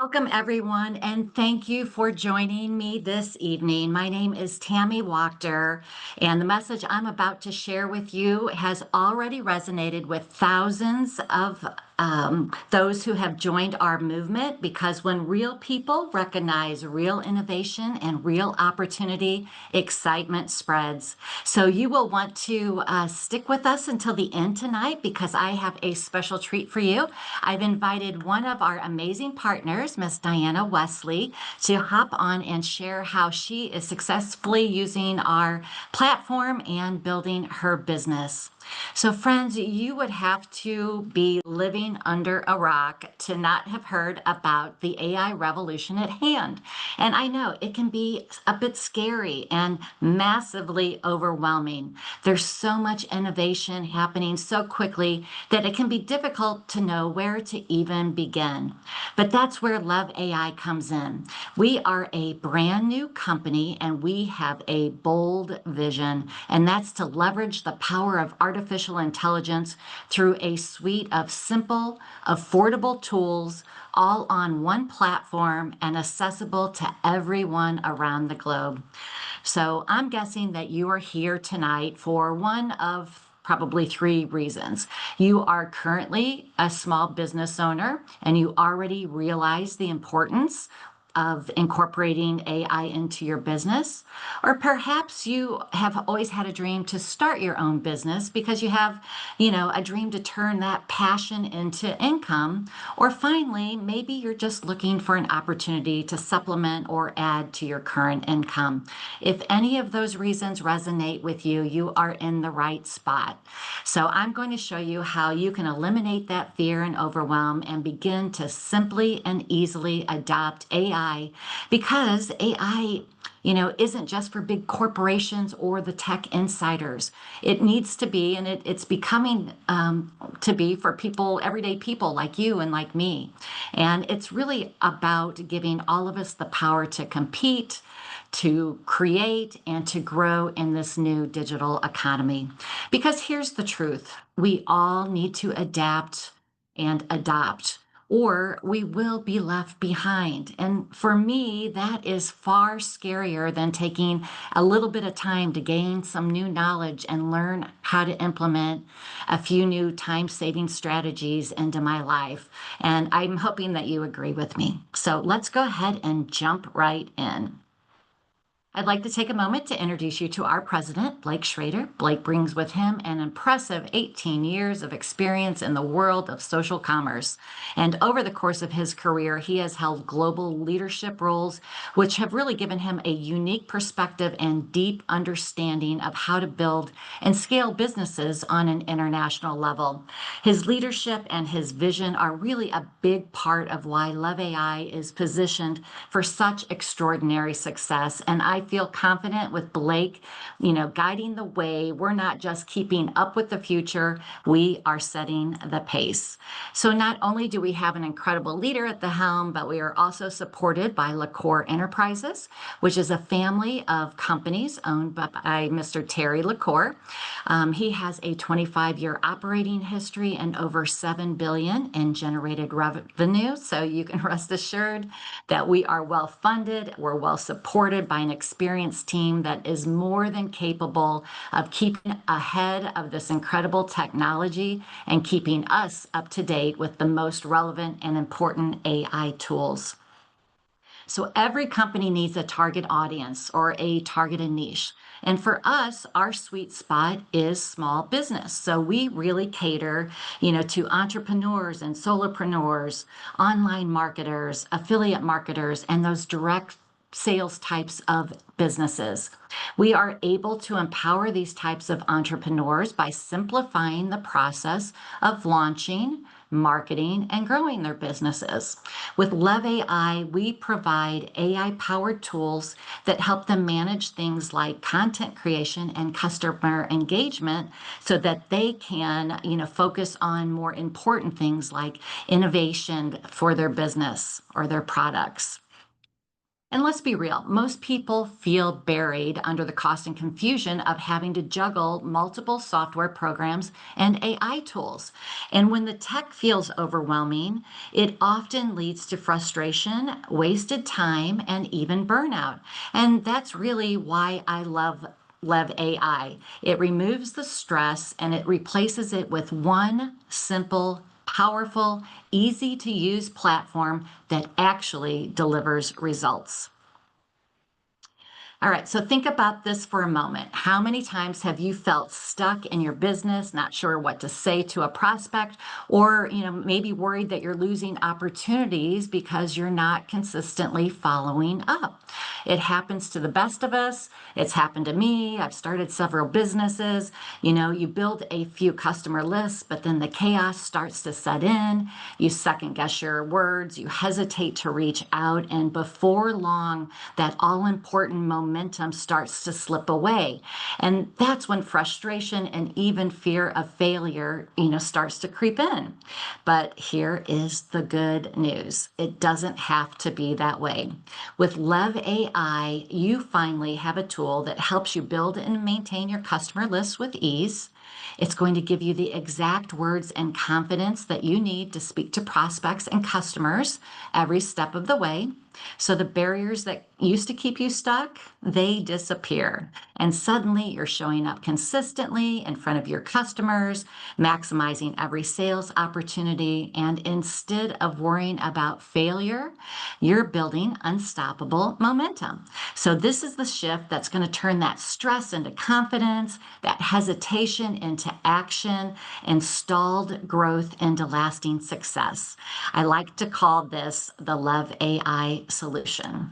Welcome, everyone, and thank you for joining me this evening. My name is Tammy Wachter, and the message I'm about to share with you has already resonated with thousands of those who have joined our movement because when real people recognize real innovation and real opportunity, excitement spreads. So you will want to stick with us until the end tonight because I have a special treat for you. I've invited one of our amazing partners, Miss Diana Wesley, to hop on and share how she is successfully using our platform and building her business. So, friends, you would have to be living under a rock to not have heard about the AI revolution at hand. And I know it can be a bit scary and massively overwhelming. There's so much innovation happening so quickly that it can be difficult to know where to even begin. But that's where LevAI comes in. We are a brand new company and we have a bold vision, and that's to leverage the power of artificial intelligence through a suite of simple, affordable tools all on one platform and accessible to everyone around the globe. So I'm guessing that you are here tonight for one of probably three reasons. You are currently a small business owner and you already realize the importance of incorporating AI into your business. Or perhaps you have always had a dream to start your own business because you have, a dream to turn that passion into income. Or finally, maybe you're just looking for an opportunity to supplement or add to your current income. If any of those reasons resonate with you, you are in the right spot. So I'm going to show you how you can eliminate that fear and overwhelm and begin to simply and easily adopt AI because AI isn't just for big corporations or the tech insiders. It needs to be, and it's becoming to be for people, everyday people like you and like me. And it's really about giving all of us the power to compete, to create, and to grow in this new digital economy. Because here's the truth, we all need to adapt and adopt or we will be left behind. And for me, that is far scarier than taking a little bit of time to gain some new knowledge and learn how to implement a few new time saving strategies into my life. And I'm hoping that you agree with me. So let's go ahead and jump right in. I'd like to take a moment to introduce you to our president, Blake Schrader. Blake brings with him an impressive 18 years of experience in the world of social commerce. And over the course of his career, he has held global leadership roles, which have really given him a unique perspective and deep understanding of how to build and scale businesses on an international level. His leadership and his vision are really a big part of why LevAI is positioned for such extraordinary success. And I feel confident with Blake, guiding the way. We're not just keeping up with the future, we are setting the pace. So not only do we have an incredible leader at the helm, but we are also supported by LaCour Enterprises, which is a family of companies owned by Mr. Terry LaCour. He has a 25-year operating history and over $7 billion in generated revenue. So you can rest assured that we are well funded, we're well supported by an experienced team that is more than capable of keeping ahead of this incredible technology and keeping us up to date with the most relevant and important AI tools. So every company needs a target audience or a targeted niche. And for us, our sweet spot is small business. So we really cater, to entrepreneurs and solopreneurs, online marketers, affiliate marketers, and those direct sales types of businesses. We are able to empower these types of entrepreneurs by simplifying the process of launching, marketing, and growing their businesses. With LevAI, we provide AI-powered tools that help them manage things like content creation and customer engagement so that they can, focus on more important things like innovation for their business or their products. And let's be real, most people feel buried under the cost and confusion of having to juggle multiple software programs and AI tools. And when the tech feels overwhelming, it often leads to frustration, wasted time, and even burnout. And that's really why I love LevAI. It removes the stress and it replaces it with one simple, powerful, easy to use platform that actually delivers results. All right, so think about this for a moment. How many times have you felt stuck in your business, not sure what to say to a prospect, or maybe worried that you're losing opportunities because you're not consistently following up? It happens to the best of us. It's happened to me. I've started several businesses. You build a few customer lists, but then the chaos starts to set in. You second guess your words, you hesitate to reach out, and before long, that all important momentum starts to slip away. And that's when frustration and even fear of failure, starts to creep in. But here is the good news. It doesn't have to be that way. With Lev AI, you finally have a tool that helps you build and maintain your customer lists with ease. It's going to give you the exact words and confidence that you need to speak to prospects and customers every step of the way. So the barriers that used to keep you stuck, they disappear. And suddenly you're showing up consistently in front of your customers, maximizing every sales opportunity. And instead of worrying about failure, you're building unstoppable momentum. So this is the shift that's going to turn that stress into confidence, that hesitation into action, and stalled growth into lasting success. I like to call this the Love AI solution.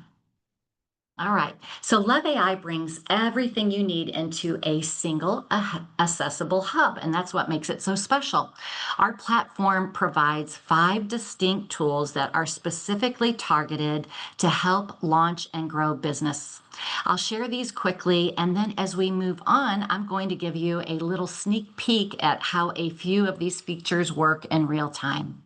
All right, so LevAI brings everything you need into a single accessible hub, and that's what makes it so special. Our platform provides 5 distinct tools that are specifically targeted to help launch and grow business. I'll share these quickly, and then as we move on, I'm going to give you a little sneak peek at how a few of these features work in real time.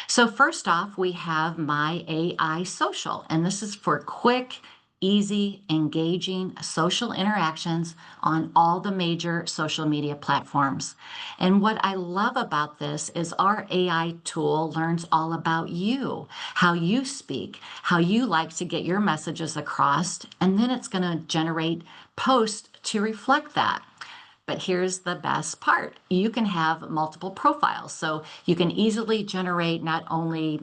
So first off, we have My AI Social, and this is for quick, easy, engaging social interactions on all the major social media platforms. And what I love about this is our AI tool learns all about you, how you speak, how you like to get your messages across, and then it's going to generate posts to reflect that. But here's the best part. You can have multiple profiles. So you can easily generate not only,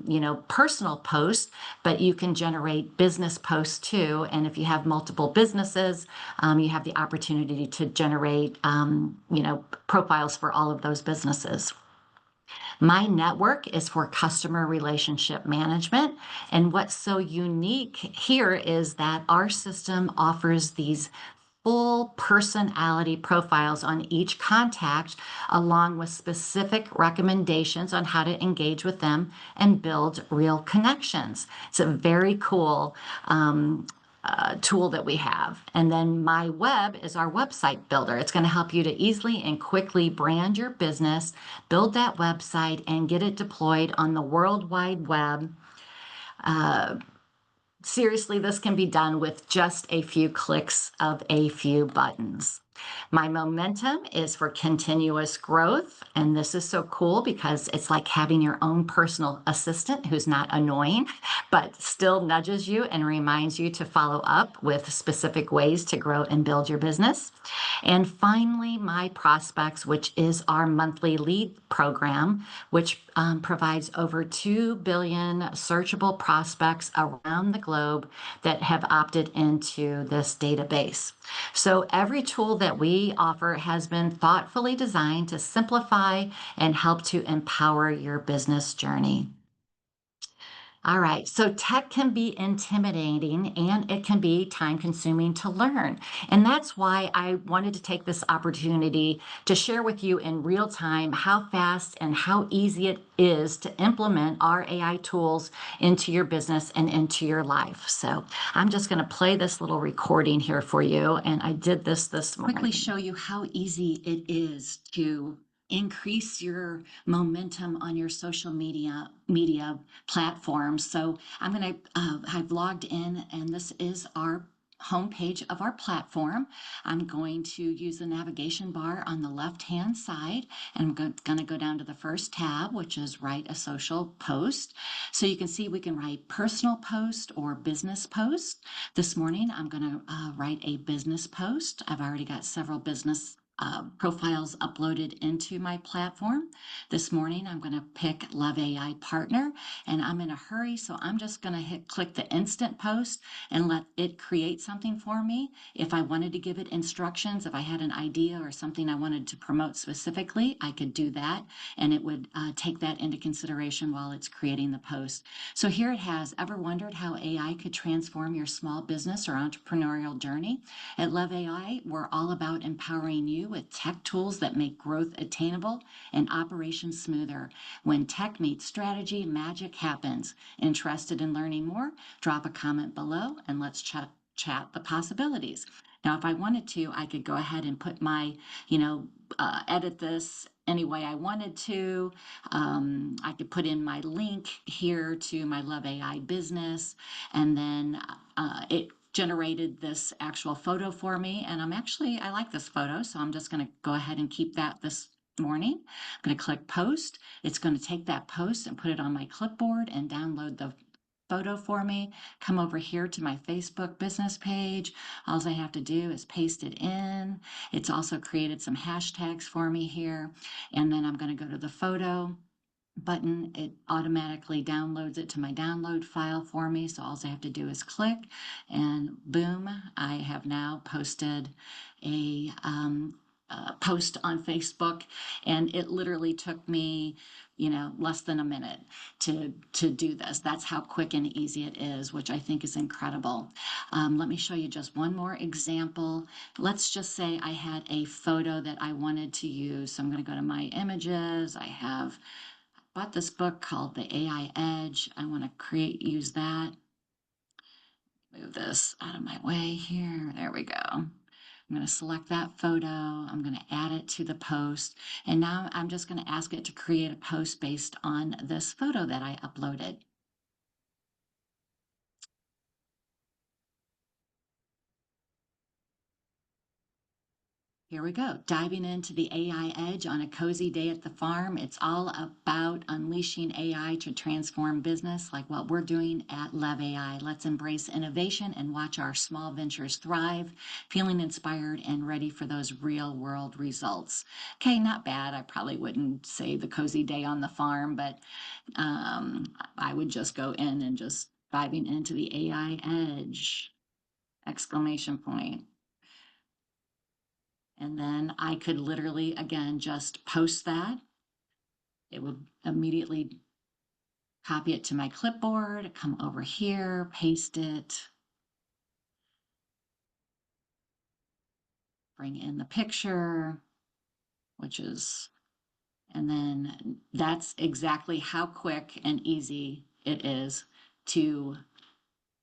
personal posts, but you can generate business posts too. And if you have multiple businesses, you have the opportunity to generate, profiles for all of those businesses. My network is for customer relationship management. And what's so unique here is that our system offers these full personality profiles on each contact, along with specific recommendations on how to engage with them and build real connections. It's a very cool tool that we have. And then My Web is our website builder. It's going to help you to easily and quickly brand your business, build that website, and get it deployed on the World Wide Web. Seriously, this can be done with just a few clicks of a few buttons. My Momentum is for continuous growth. And this is so cool because it's like having your own personal assistant who's not annoying, but still nudges you and reminds you to follow up with specific ways to grow and build your business. And finally, My Prospects, which is our monthly lead program, which provides over 2 billion searchable prospects around the globe that have opted into this database. So every tool that we offer has been thoughtfully designed to simplify and help to empower your business journey. All right, so tech can be intimidating and it can be time consuming to learn. And that's why I wanted to take this opportunity to share with you in real time how fast and how easy it is to implement our AI tools into your business and into your life. So I'm just going to play this little recording here for you. And I did this morning. Quickly show you how easy it is to increase your momentum on your social media platforms. So I've logged in, and this is our homepage of our platform. I'm going to use the navigation bar on the left hand side, and I'm going to go down to the first tab, which is write a social post. So you can see we can write personal post or business post. This morning I'm going to write a business post. I've already got several business profiles uploaded into my platform. This morning, I'm going to pick LevAI Partner, and I'm in a hurry, so I'm just going to click the instant post and let it create something for me. If I wanted to give it instructions, if I had an idea or something I wanted to promote specifically, I could do that, and it would take that into consideration while it's creating the post. So here it has, ever wondered how AI could transform your small business or entrepreneurial journey? At LevAI, we're all about empowering you with tech tools that make growth attainable and operations smoother. When tech meets strategy, magic happens. Interested in learning more? Drop a comment below and let's chat the possibilities. Now, if I wanted to, I could go ahead and put my, edit this any way I wanted to. I could put in my link here to my LevAI business, and then it generated this actual photo for me. And I like this photo, so I'm just going to go ahead and keep that this morning. I'm going to click post. It's going to take that post and put it on my clipboard and download the photo for me. Come over here to my Facebook business page. All I have to do is paste it in. It's also created some hashtags for me here. And then I'm going to go to the photo button. It automatically downloads it to my download file for me. So all I have to do is click, and boom, I have now posted a post on Facebook, and it literally took me, less than a minute to do this. That's how quick and easy it is, which I think is incredible. Let me show you just one more example. Let's just say I had a photo that I wanted to use. So I'm going to go to my images. I bought this book called The AI Edge. I want to use that. Move this out of my way here. There we go. I'm going to select that photo. I'm going to add it to the post. And now I'm just going to ask it to create a post based on this photo that I uploaded. Here we go, diving into the AI Edge on a cozy day at the farm. It's all about unleashing AI to transform business, like what we're doing at LevAI. Let's embrace innovation and watch our small ventures thrive, feeling inspired and ready for those real world results. Okay, not bad. I probably wouldn't say the cozy day on the farm, but I would just go in and just diving into the AI Edge, exclamation point. And then I could literally, again, just post that. It would immediately copy it to my clipboard, come over here, paste it, bring in the picture, and then that's exactly how quick and easy it is to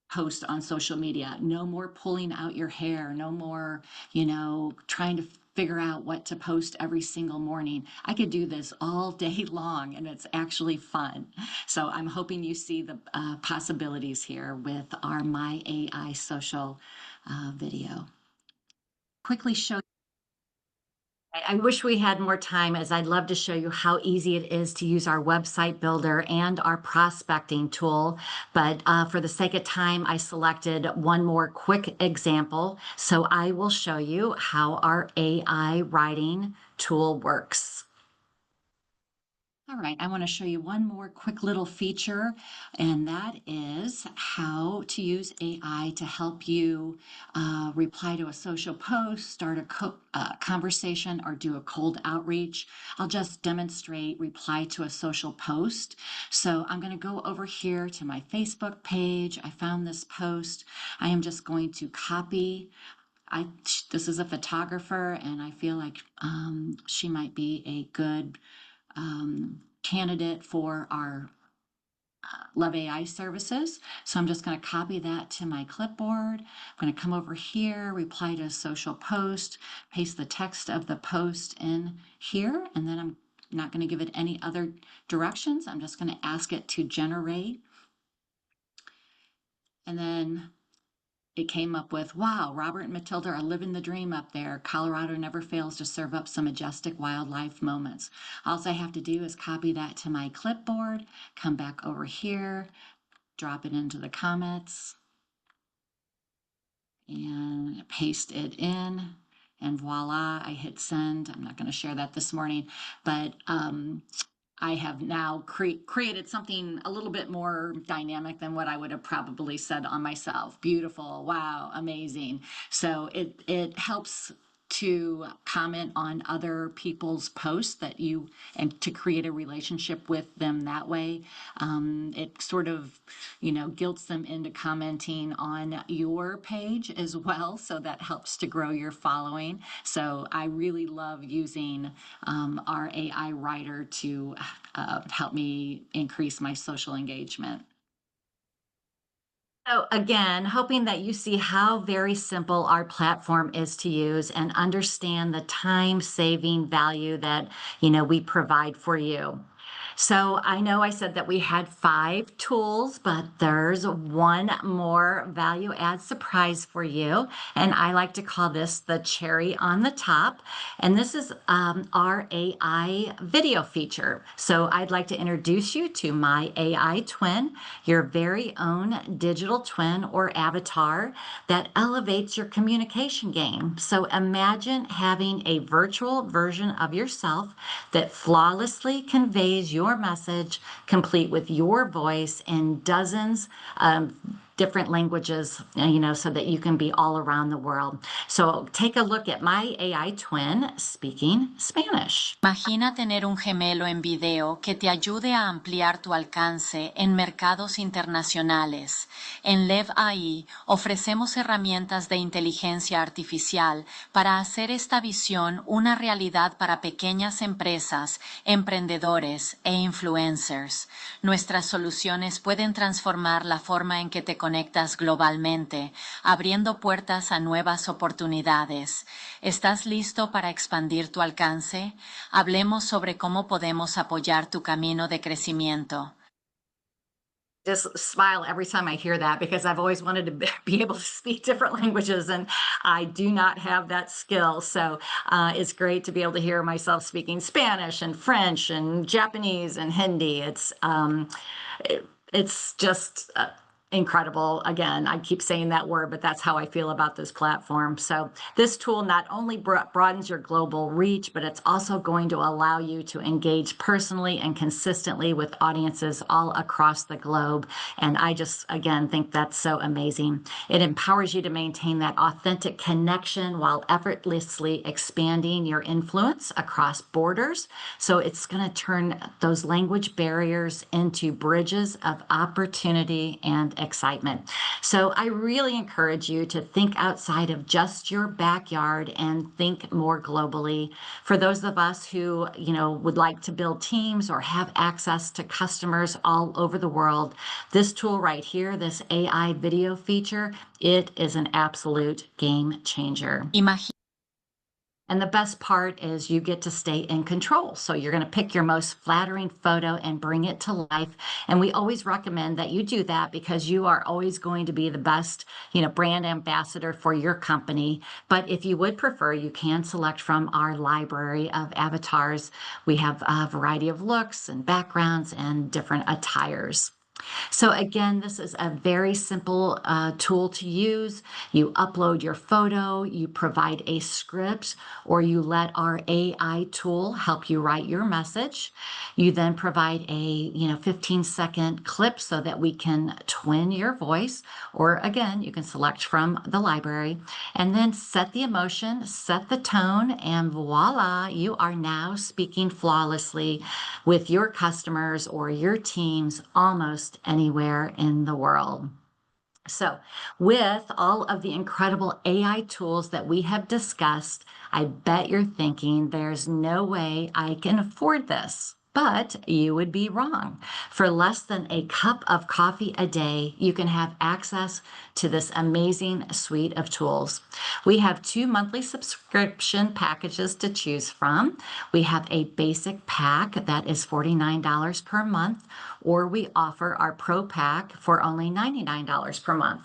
post on social media. No more pulling out your hair, no more, trying to figure out what to post every single morning. I could do this all day long, and it's actually fun. So I'm hoping you see the possibilities here with our My AI Social video. Quickly show. I wish we had more time, as I'd love to show you how easy it is to use our website builder and our prospecting tool. But for the sake of time, I selected one more quick example. So I will show you how our AI writing tool works. All right, I want to show you one more quick little feature, and that is how to use AI to help you reply to a social post, start a conversation, or do a cold outreach. I'll just demonstrate reply to a social post. So I'm going to go over here to my Facebook page. I found this post. I am just going to copy. This is a photographer, and I feel like she might be a good candidate for our LevAI services. So I'm just going to copy that to my clipboard. I'm going to come over here, reply to a social post, paste the text of the post in here, and then I'm not going to give it any other directions. I'm just going to ask it to generate. And then it came up with, wow, Robert and Matilda are living the dream up there. Colorado never fails to serve up some majestic wildlife moments. All I have to do is copy that to my clipboard, come back over here, drop it into the comments, and paste it in. And voila, I hit send. I'm not going to share that this morning, but I have now created something a little bit more dynamic than what I would have probably said on myself. Beautiful, wow, amazing. So it helps to comment on other people's posts that you, and to create a relationship with them that way. It sort of, guilts them into commenting on your page as well. So that helps to grow your following. So I really love using our AI writer to help me increase my social engagement. So again, hoping that you see how very simple our platform is to use and understand the time-saving value that, we provide for you. So I know I said that we had 5 tools, but there's one more value add surprise for you. And I like to call this the cherry on the top. And this is our AI video feature. So I'd like to introduce you to my AI twin, your very own digital twin or avatar that elevates your communication game. So imagine having a virtual version of yourself that flawlessly conveys your message, complete with your voice in dozens of different languages, so that you can be all around the world. So take a look at my AI twin speaking Spanish. Imagina tener un gemelo en video que te ayude a ampliar tu alcance en mercados internacionales. En LevAI ofrecemos herramientas de inteligencia artificial para hacer esta visión una realidad para pequeñas empresas, emprendedores e influencers. Nuestras soluciones pueden transformar la forma en que te conectas globalmente, abriendo puertas a nuevas oportunidades. ¿Estás listo para expandir tu alcance? Hablemos sobre cómo podemos apoyar tu camino de crecimiento. Just smile every time I hear that because I've always wanted to be able to speak different languages and I do not have that skill. So it's great to be able to hear myself speaking Spanish and French and Japanese and Hindi. It's just incredible. Again, I keep saying that word, but that's how I feel about this platform. So this tool not only broadens your global reach, but it's also going to allow you to engage personally and consistently with audiences all across the globe. And I just, again, think that's so amazing. It empowers you to maintain that authentic connection while effortlessly expanding your influence across borders. So it's going to turn those language barriers into bridges of opportunity and excitement. So I really encourage you to think outside of just your backyard and think more globally. For those of us who, would like to build teams or have access to customers all over the world, this tool right here, this AI video feature, it is an absolute game changer. And the best part is you get to stay in control. So you're going to pick your most flattering photo and bring it to life. And we always recommend that you do that because you are always going to be the best, brand ambassador for your company. But if you would prefer, you can select from our library of avatars. We have a variety of looks and backgrounds and different attires. So again, this is a very simple tool to use. You upload your photo, you provide a script, or you let our AI tool help you write your message. You then provide a 15-second clip so that we can twin your voice, or again, you can select from the library, and then set the emotion, set the tone, and voila, you are now speaking flawlessly with your customers or your teams almost anywhere in the world. So with all of the incredible AI tools that we have discussed, I bet you're thinking there's no way I can afford this. But you would be wrong. For less than a cup of coffee a day, you can have access to this amazing suite of tools. We have 2 monthly subscription packages to choose from. We have a basic pack that is $49 per month, or we offer our Pro Pack for only $99 per month.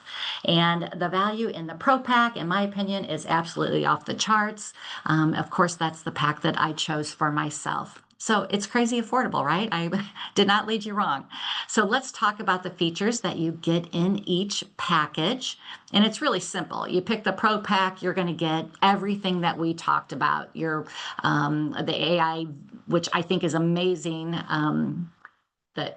And the value in the Pro Pack, in my opinion, is absolutely off the charts. Of course, that's the pack that I chose for myself. So it's crazy affordable, right? I did not lead you wrong. So let's talk about the features that you get in each package. And it's really simple. You pick the Pro Pack, you're going to get everything that we talked about. The AI, which I think is amazing. The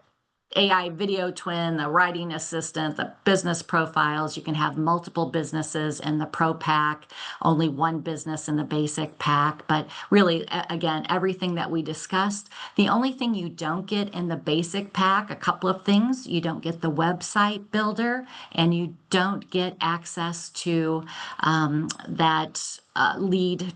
AI video twin, the writing assistant, the business profiles. You can have multiple businesses in the Pro Pack, only one business in the basic pack. But really, again, everything that we discussed. The only thing you don't get in the basic pack, a couple of things, you don't get the website builder, and you don't get access to that lead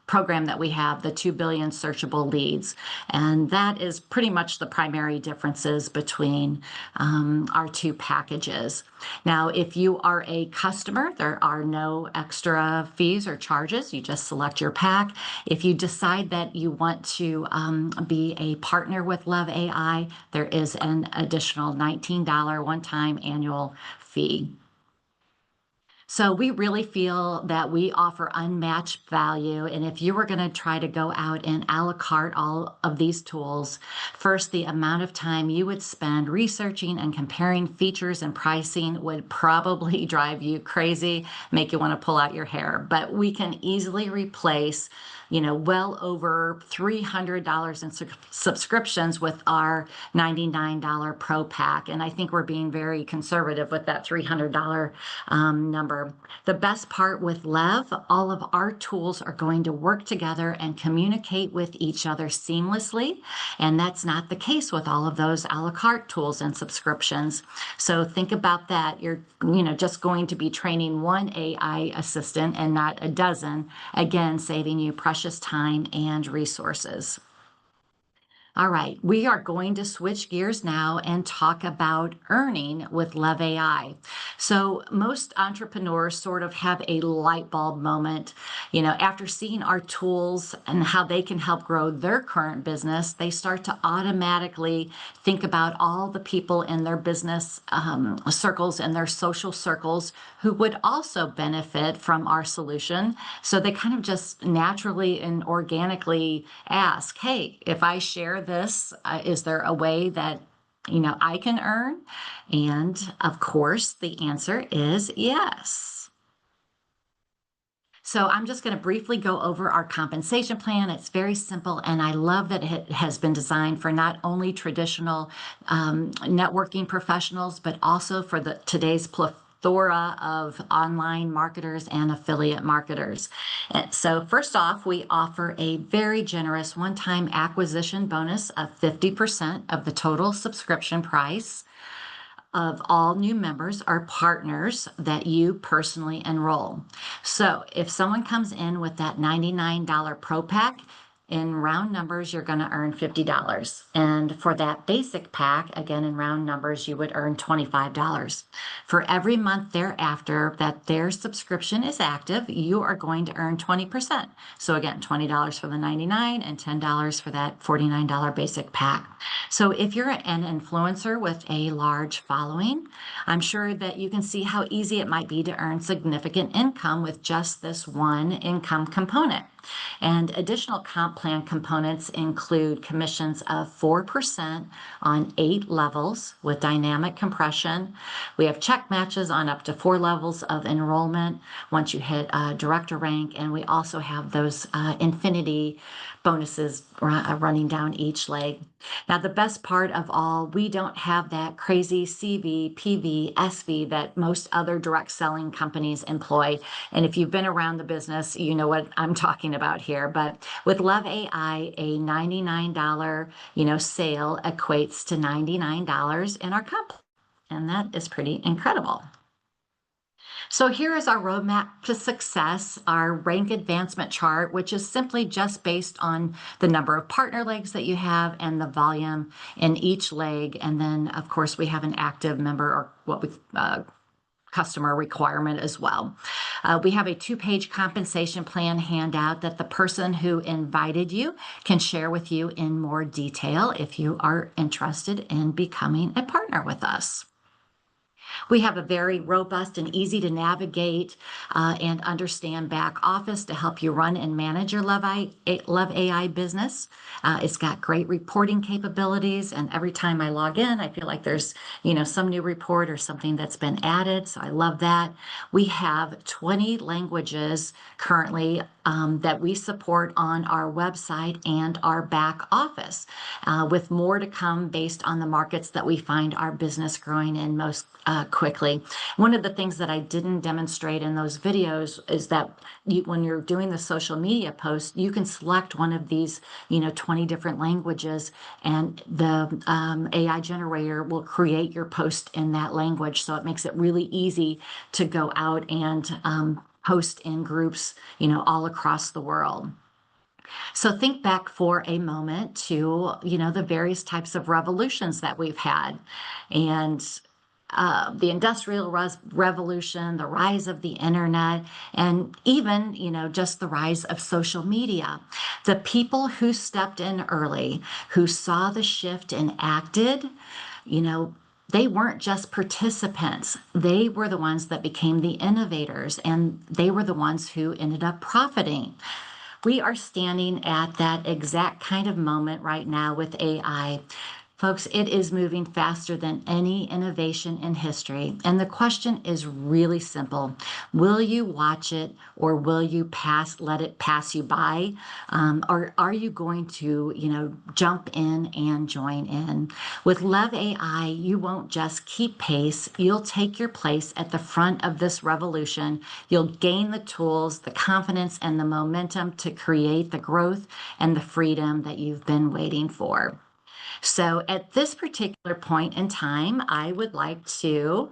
program that we have, the 2 billion searchable leads. And that is pretty much the primary differences between our two packages. Now, if you are a customer, there are no extra fees or charges. You just select your pack. If you decide that you want to be a partner with LevAI, there is an additional $19 one-time annual fee. So we really feel that we offer unmatched value. And if you were going to try to go out and a la carte all of these tools, first, the amount of time you would spend researching and comparing features and pricing would probably drive you crazy, make you want to pull out your hair. But we can easily replace well over $300 in subscriptions with our $99 Pro Pack. And I think we're being very conservative with that $300 number. The best part with Lev, all of our tools are going to work together and communicate with each other seamlessly. And that's not the case with all of those a la carte tools and subscriptions. So think about that. You're, just going to be training one AI assistant and not a dozen, again, saving you precious time and resources. All right, we are going to switch gears now and talk about earning with LevAI. So most entrepreneurs sort of have a light bulb moment, after seeing our tools and how they can help grow their current business. They start to automatically think about all the people in their business circles and their social circles who would also benefit from our solution. So they kind of just naturally and organically ask, hey, if I share this, is there a way that I can earn? And of course, the answer is yes. So I'm just going to briefly go over our compensation plan. It's very simple, and I love that it has been designed for not only traditional networking professionals, but also for today's plethora of online marketers and affiliate marketers. And so first off, we offer a very generous one-time acquisition bonus of 50% of the total subscription price of all new members are partners that you personally enroll. So if someone comes in with that $99 Pro Pack, in round numbers, you're going to earn $50. And for that basic pack, again, in round numbers, you would earn $25. For every month thereafter that their subscription is active, you are going to earn 20%. So again, $20 for the 99 and $10 for that $49 basic pack. So if you're an influencer with a large following, I'm sure that you can see how easy it might be to earn significant income with just this one income component. And additional comp plan components include commissions of 4% on 8 levels with dynamic compression. We have check matches on up to 4 levels of enrollment once you hit director rank. And we also have those infinity bonuses running down each leg. Now, the best part of all, we don't have that crazy CV, PV, SV that most other direct selling companies employ. And if you've been around the business, you know what I'm talking about here. But with LevAI, a $99, sale equates to $99 in our comp. And that is pretty incredible. So here is our roadmap to success, our rank advancement chart, which is simply just based on the number of partner legs that you have and the volume in each leg. And then, of course, we have an active member or what we customer requirement as well. We have a 2-page compensation plan handout that the person who invited you can share with you in more detail if you are interested in becoming a partner with us. We have a very robust and easy to navigate and understand back office to help you run and manage your LevAI business. It's got great reporting capabilities, and every time I log in, I feel like there's some new report or something that's been added. So I love that. We have 20 languages currently that we support on our website and our back office, with more to come based on the markets that we find our business growing in most quickly. One of the things that I didn't demonstrate in those videos is that when you're doing the social media post, you can select one of these, 20 different languages, and the AI generator will create your post in that language. So it makes it really easy to go out and post in groups, all across the world. So think back for a moment to, the various types of revolutions that we've had. And the Industrial Revolution, the rise of the internet, and even, just the rise of social media. The people who stepped in early, who saw the shift and acted, they weren't just participants. They were the ones that became the innovators, and they were the ones who ended up profiting. We are standing at that exact kind of moment right now with AI. Folks, it is moving faster than any innovation in history. And the question is really simple. Will you watch it, or will you let it pass you by? Or are you going to, jump in and join in? With LevAI, you won't just keep pace. You'll take your place at the front of this revolution. You'll gain the tools, the confidence, and the momentum to create the growth and the freedom that you've been waiting for. So at this particular point in time, I would like to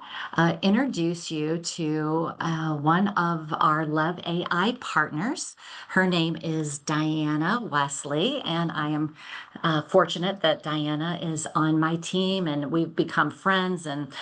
introduce you to one of our LevAI partners. Her name is Diana Wesley, and I am fortunate that Diana is on my team, and we've become friends and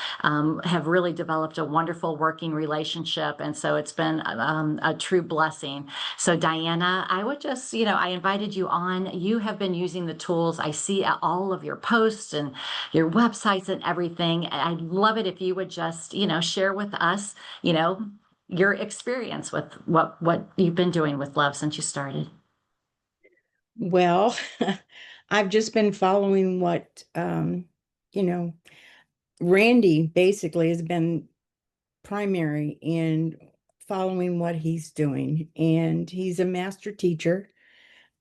have really developed a wonderful working relationship. And so it's been a true blessing. So Diana, I would just, I invited you on. You have been using the tools. I see all of your posts and your websites and everything. I'd love it if you would just, share with us, your experience with what you've been doing with Love since you started. Well, I've just been following what, you know, Randy basically has been primary in following what he's doing, and he's a master teacher.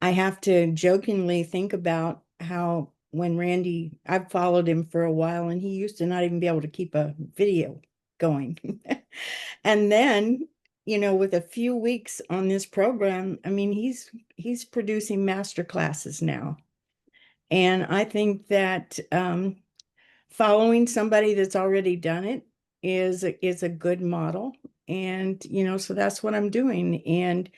I have to jokingly think about how when I've followed him for a while, and he used to not even be able to keep a video going. And then, with a few weeks on this program, I mean, he's producing master classes now. And I think that following somebody that's already done it is a good model. And, so that's what I'm doing. And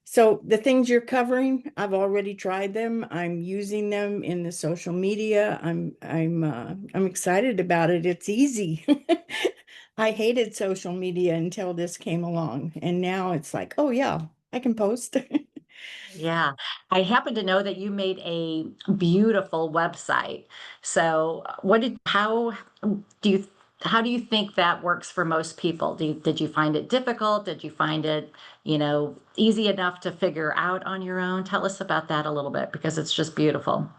so the things you're covering, I've already tried them. I'm using them in the social media. I'm excited about it. It's easy. I hated social media until this came along, and now it's like, oh yeah, I can post. Yeah, I happen to know that you made a beautiful website. So, do you, how do you think that works for most people? Did you find it difficult? Did you find it, easy enough to figure out on your own? Tell us about that a little bit because it's just beautiful.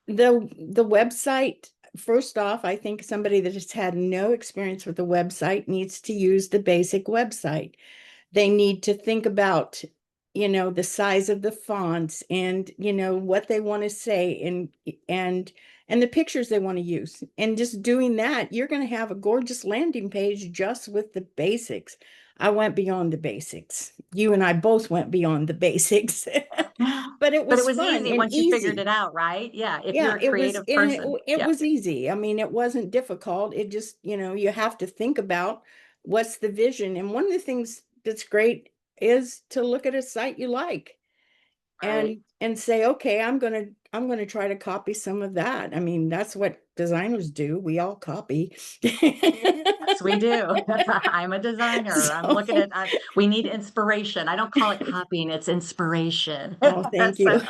The website, first off, I think somebody that has had no experience with the website needs to use the basic website. They need to think about, the size of the fonts, and, what they want to say, and the pictures they want to use. And just doing that, you're going to have a gorgeous landing page just with the basics. I went beyond the basics. You and I both went beyond the basics. But it But it was was fun easy and once you figured it easy. out, right? Yeah, if you're Yeah, a creative person. it Yeah. was easy. I mean, it wasn't difficult. It just, you have to think about what's the vision? And one of the things that's great is to look at a site you like Right. and say, okay, I'm gonna try to copy some of that. I mean, that's what designers do. We all copy. Yes, we do. I'm a designer. I'm So, looking at, we need inspiration. I don't call it copying, it's inspiration. oh, thank So you.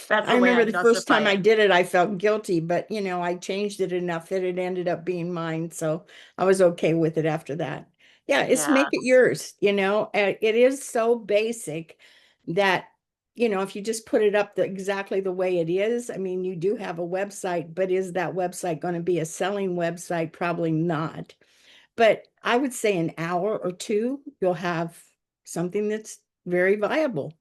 that's I the way remember I the first justify time I it. did it, I felt guilty, but I changed it enough that it ended up being mine. So I was okay with it after that. Yeah, it's make Yeah, it yours, It is so basic that, if you just put it up exactly the way it is, I mean, you do have a website, but is that website going to be a selling website? Probably not. But I would say an hour or two, you'll have something that's very viable.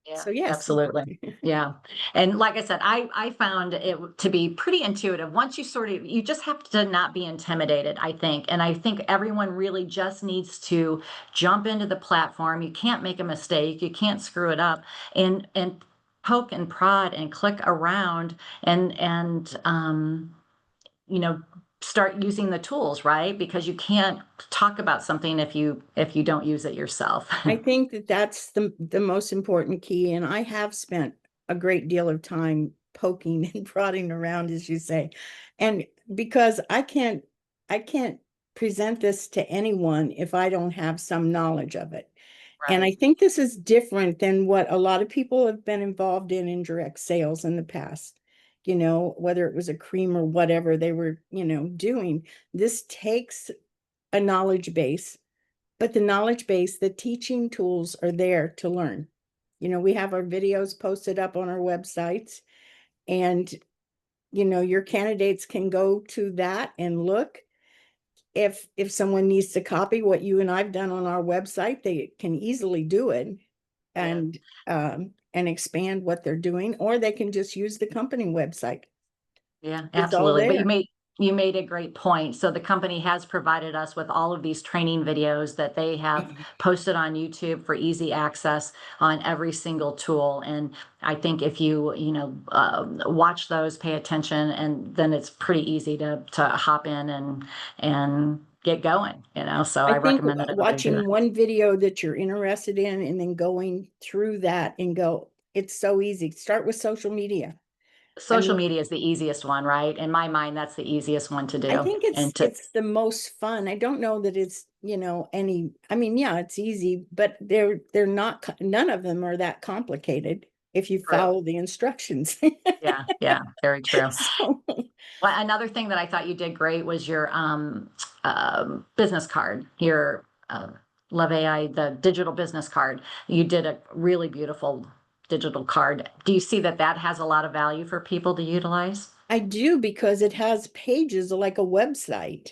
yeah, So yes. absolutely. Yeah. And like I said, I found it to be pretty intuitive. Once you sort of, you just have to not be intimidated, I think. And I think everyone really just needs to jump into the platform. You can't make a mistake. You can't screw it up, and poke and prod and click around and you know, start using the tools, right? Because you can't talk about something if you don't use it yourself. I think that that's the most important key, and I have spent a great deal of time poking and prodding around, as you say, and because I can't present this to anyone if I don't have some knowledge of it. And I Right. think this is different than what a lot of people have been involved in direct sales in the past. Whether it was a cream or whatever they were, doing. This takes a knowledge base, but the knowledge base, the teaching tools are there to learn. We have our videos posted up on our websites, and your candidates can go to that and look. If someone needs to copy what you and I've done on our website, they can easily do it Yeah. and expand what they're doing, or they can just use the company website. Yeah, It's all absolutely. But there. you made a great point. So the company has provided us with all of these training videos that they have posted on YouTube for easy access on every single tool. And I think if watch those, pay attention, and then it's pretty easy to hop in and get going. So I I think recommend that everybody do that. watching one video that you're interested in and then going through that and go, it's so easy. Start with social media. I Social mean, media is the easiest one, right? In my mind, that's the easiest one to I do. think it's And to it's the most fun. I don't know that it's, I mean, yeah, it's easy, but they're not none of them are that complicated if you True. follow the instructions. Yeah, yeah, very true. So Well, another thing that I thought you did great was your business card, your LevAI, the digital business card. You did a really beautiful digital card. Do you see that that has a lot of value for people to utilize? I do, because it has pages like a website.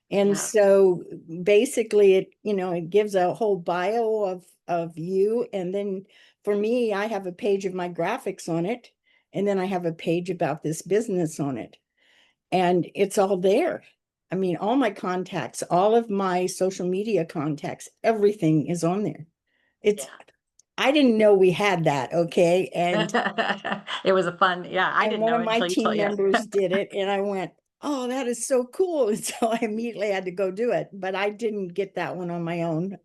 And Yeah, so basically it gives a whole bio of you. And then for me, I have a page of my graphics on it. And then I have a page about this business on it. And it's all there. I mean, all my contacts, all of my social media contacts, everything is on there. It's yeah. I didn't know we had that, okay? And It was a fun, yeah, I and didn't one know of it my until you team told, yeah. members did it, and I went, oh, that is so cool. And so I immediately had to go do it, but I didn't get that one on my own.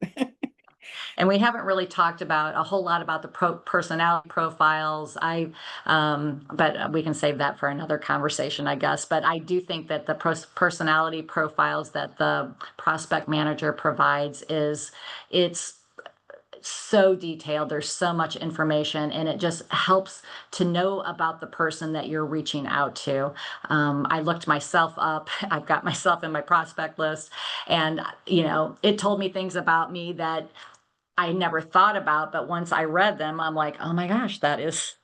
And we haven't really talked about a whole lot about the personality profiles. But we can save that for another conversation, I guess. But I do think that the personality profiles that the prospect manager provides it's so detailed. There's so much information, and it just helps to know about the person that you're reaching out to. I looked myself up. I've got myself in my prospect list, and it told me things about me that I never thought about, but once I read them, I'm like, oh my gosh, that is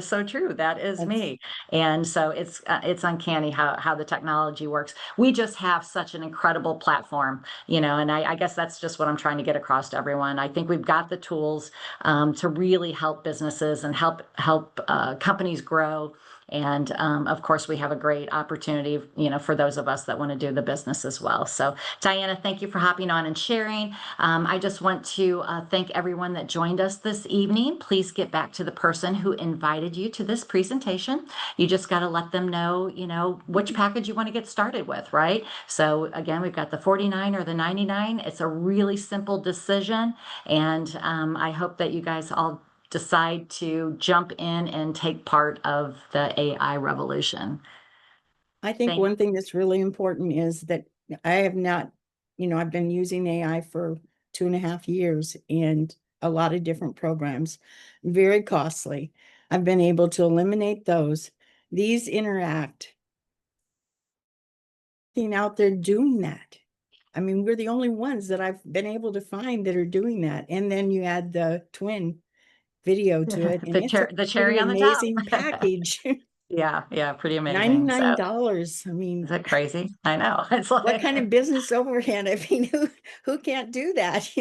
so true. That is That's me. And so it's uncanny how the technology works. We just have such an incredible platform, and I guess that's just what I'm trying to get across to everyone. I think we've got the tools to really help businesses and help companies grow. And of course, we have a great opportunity, for those of us that want to do the business as well. So, Diana, thank you for hopping on and sharing. I just want to thank everyone that joined us this evening. Please get back to the person who invited you to this presentation. You just got to let them know, which package you want to get started with, right? So again, we've got the 49 or the 99. It's a really simple decision. And I hope that you guys all decide to jump in and take part of the AI revolution. I think Thank one thing that's really important is that I have not, I've been using AI for 2.5 years and a lot of different programs, very costly. I've been able to eliminate those. These interact out there doing that. I mean, we're the only ones that I've been able to find that are doing that. And then you add the twin video to it, and it's a the pretty cherry on the top. amazing package. Yeah, pretty amazing. So, $99. I mean, is that crazy? I know. It's what kind of like, business overhead? I mean, who can't do that,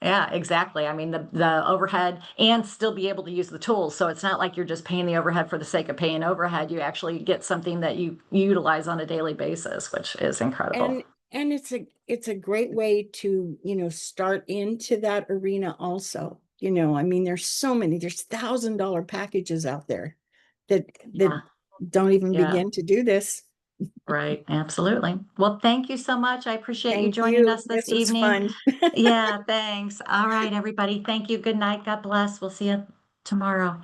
yeah, exactly. I mean, the overhead and still be able to use the tools. So it's not like you're just paying the overhead for the sake of paying overhead. You actually get something that you utilize on a daily basis, which is incredible. And it's a great way to, start into that arena also. I mean, there's $1,000 packages out there that Yeah, don't even yeah, begin to do this. right. Absolutely. Well, thank you so much. I appreciate you Thank joining you. us this This was evening. fun. Yeah, thanks. All right, everybody. Thank you. Good night. God bless. We'll see you tomorrow.